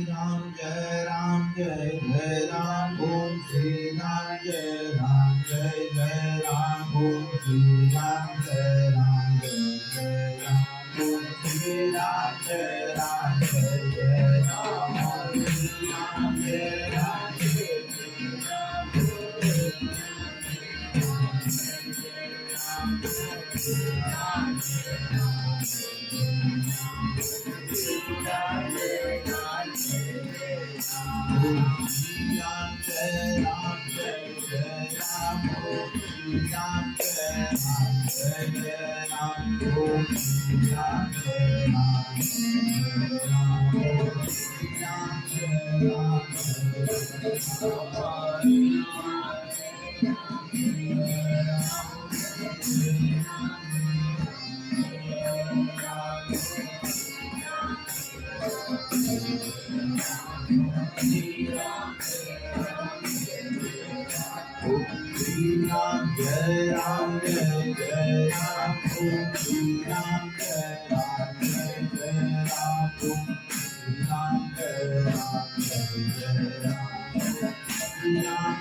Ram Jai Ram Om Shri Ram Jai Ram Jai Jai Ram Om Shri Ram Jai Ram Jai Jai Ram Om Shri Ram Jai Ram Jai Jai Ram Om Shri Ram Jai Ram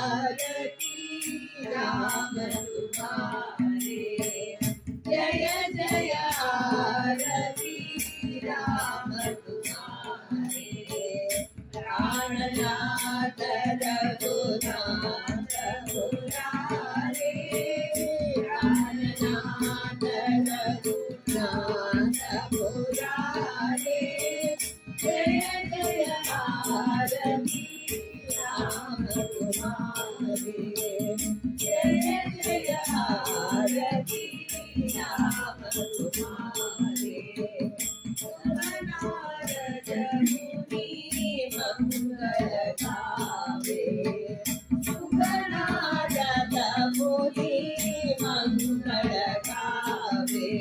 आरती राम तुम्हारे, जय जय आरती राम तुम्हारे, प्राणनाथ रघुनाथ मुरारे, प्राणनाथ रघुनाथ मुरारे, जय जय आरती राम तुम्हारे, जय जय आरती राम तुम्हारे, नारद मुनि मंगल गावे, नारद मुनि मंगल गावे,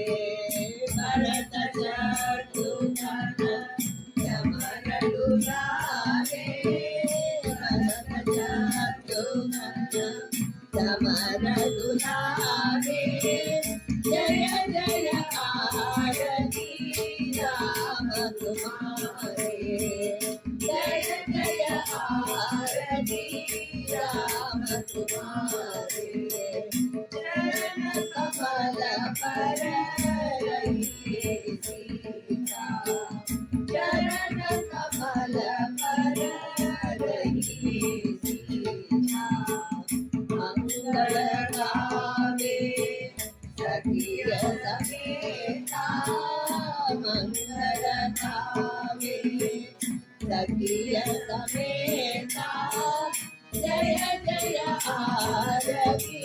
भरत शत्रुघ्न यमन दुलारे, भरत शत्रुघ्न यमन दुलारे, जय जय आरती राम तुम्हारे, जय जय आरती राम तुम्हारे, चरण कमल पर रहिए सीता, चरण कमल पर रहिए सीता, मंगल गावे सखिय समेता, मंगल गावे सखिय समेता, जय जय आरती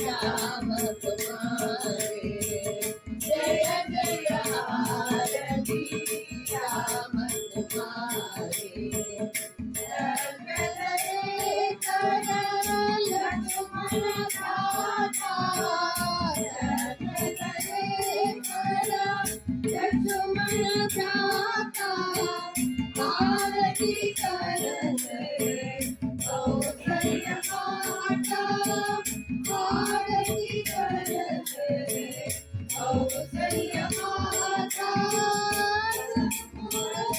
राम तुम्हारे, जय जय आरती राम तुम्हारे, लक्ष्मण भ्राता, लक्ष्मण भ्राता, आरती करते कौसल्य माता, आरती करते कौसल्य माता,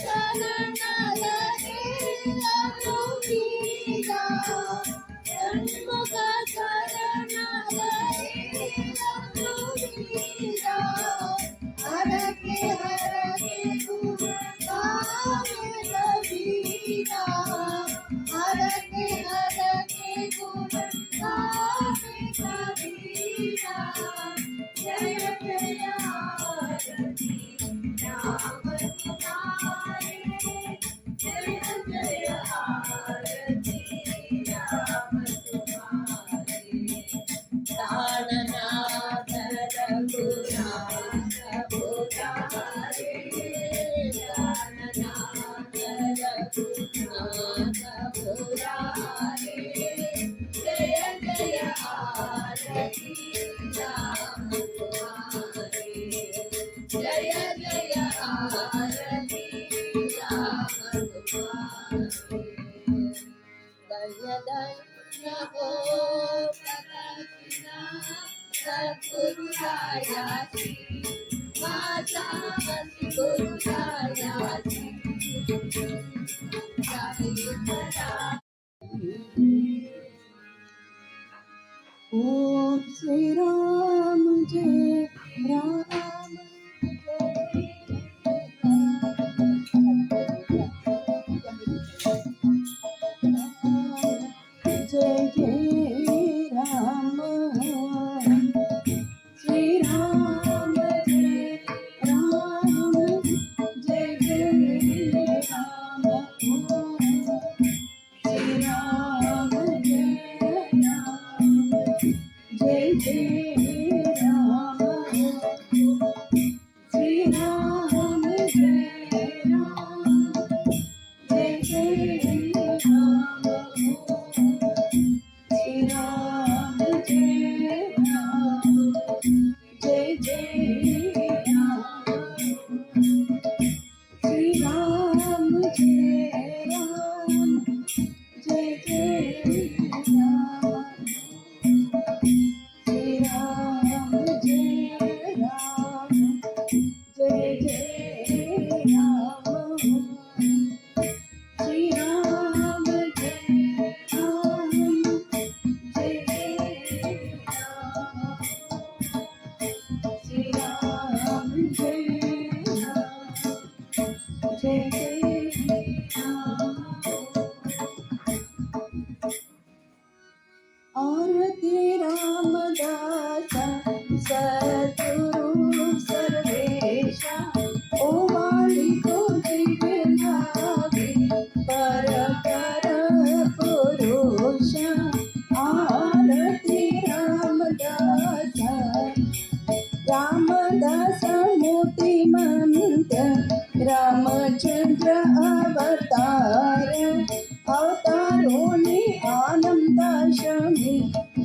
शरण लगे अनुपीता, षण्मुख शरण लगे अनुपीता, हर के गुण गावे कबीरा, हर के गुण गावे कबीरा, जय जय आरती राम तुम्हारे, जय जय आरती राम तुम्हारे, प्राणनाथ रघुनाथ मुरारे, प्राणनाथ रघुनाथ मुरारे, जय जय आरती राम तुम्हारे, जय जय आरती राम तुम्हारे, दया हो प्रकाशिना सद्गुरुरायाची, माता सद्गुरुरायाची, ओम श्री राम जय राम, जय जय राम, श्री राम जय राम, जय जय राम, श्री राम जय राम, जय जय राम, श्री राम जय राम, जय जय राम, श्री राम जय राम, जय जय राम, श्री राम जय राम, जय जय राम, श्री राम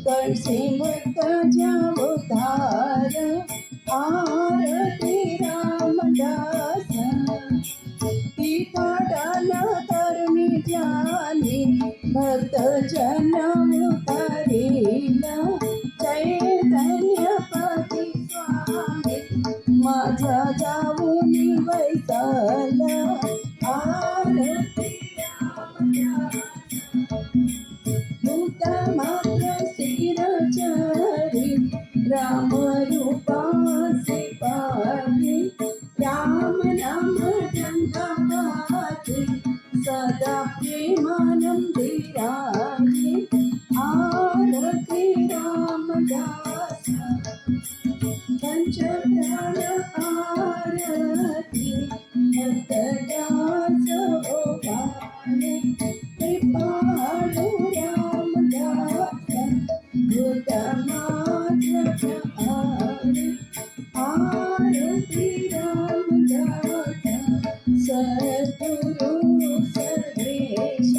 करसे मत जाओ धार आरती रामदास पिताडाला तरणी जानी भक्त जन उतारेला चैतन्यपती स्वामी माझा जाऊनी वैताला आरती भूत मात्र स्थिरचारी राम रूपासे पाही राम नाम जंगमाती सदा प्रेमानंदिराही आरती रामदास पंचप्राण आरती भक्तदास ओवारे कृपाळु रामदास भूतमात्र आरती रामदास सद्गुरु सर्वेश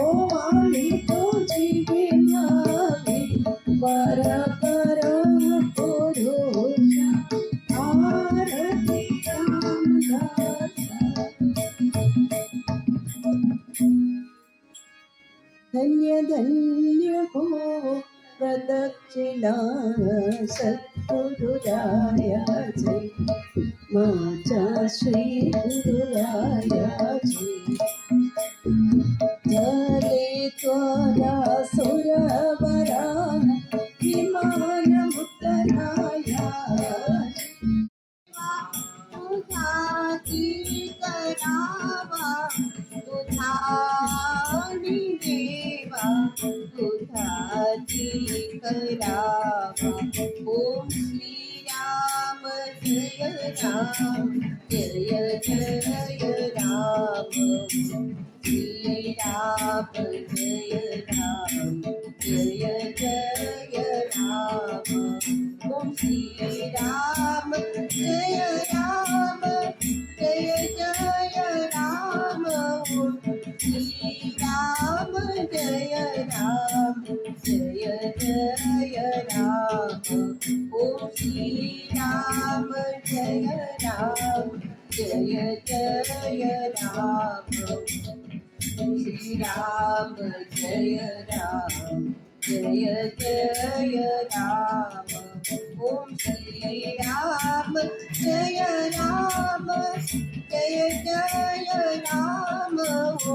ओवाळी तुझी विभावी वर कर पुरुष आरती रामदास धन्य धन्य हो प्रदक्षिणा सद्गुरुरायाचे माझ्या श्री गुरुरायाचे झाले त्वरा सुरवरा विमान मुक्तराया तुझाची करावा तुझानी देवा तुझाची करावा ओम श्री राम जय राम जय जय राम श्री राम जय राम जय जय राम ओम श्री राम जय राम जय जय राम ओम श्री राम जय राम जय जय राम ओम श्री राम जय राम जय जय राम श्री राम जय राम जय जय राम ओम श्री राम जय राम जय जय राम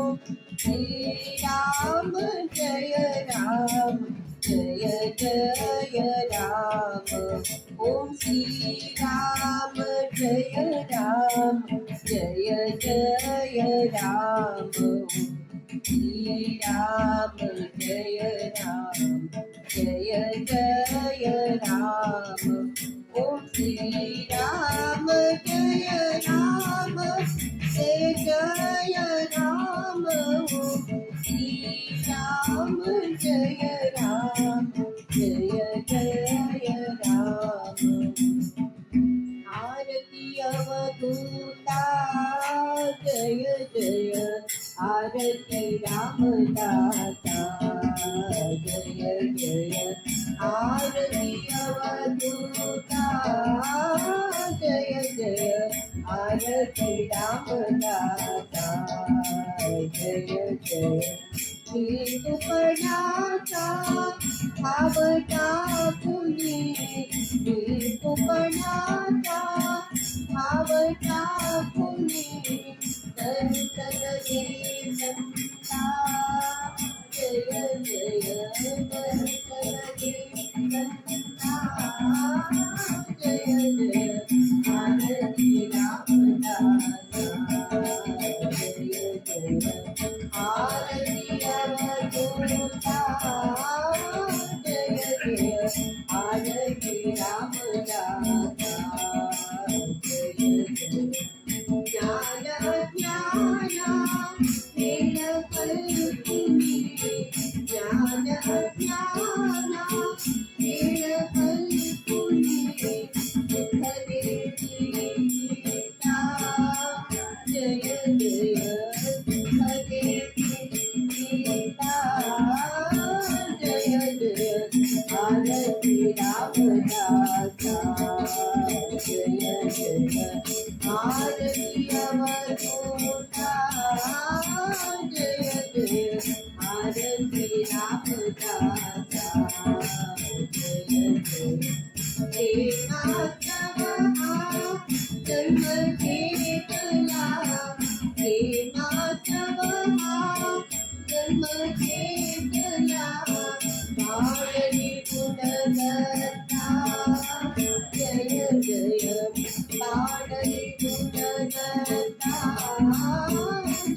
ओम श्री राम जय राम जय जय राम ओम श्री राम जय राम जय जय राम श्री राम जय राम जय जय राम ओम श्री राम जय राम जय जय राम ओम श्री राम जय राम जय जय राम आरती अवधूता जय जय आरती रामदाता जय जय आरती अवधूता जय जय आरती रामदाता जय जय नीतपणाचा भावटा फुली नीतपणाचा भावटा फुली संतलगे संता जय जय संतलगे संता जय जय आरती रामदासा जय जय आरती अवधूता जय जय आरती रामदासा जय जय ज्ञान ज्ञान हेल कल्पुनी ज्ञान ज्ञान हेल कल्पुनी हरे गीता जय जय हरे गीता जय जय आरती रामदासा जय जय आरती अवधूता जय जय आरती रामदासा जय जय हे माधवा जन्म घेतला हे माधवा जन्म घेतला पावली गुणगता जय जय पावली गुणगता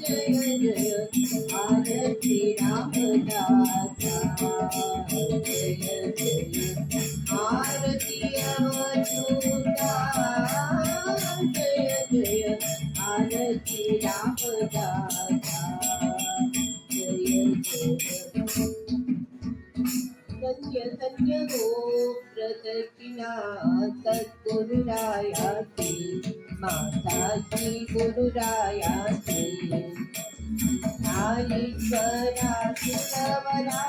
जय जय आरती रामदासा जय जय आरती अवधूता जय जय आरती रामदासा जय जय धन्य धन्य हो प्रदक्षिणा सद्गुरुरायाची माताची गुरुरायाची ईश्वरा सुरवरा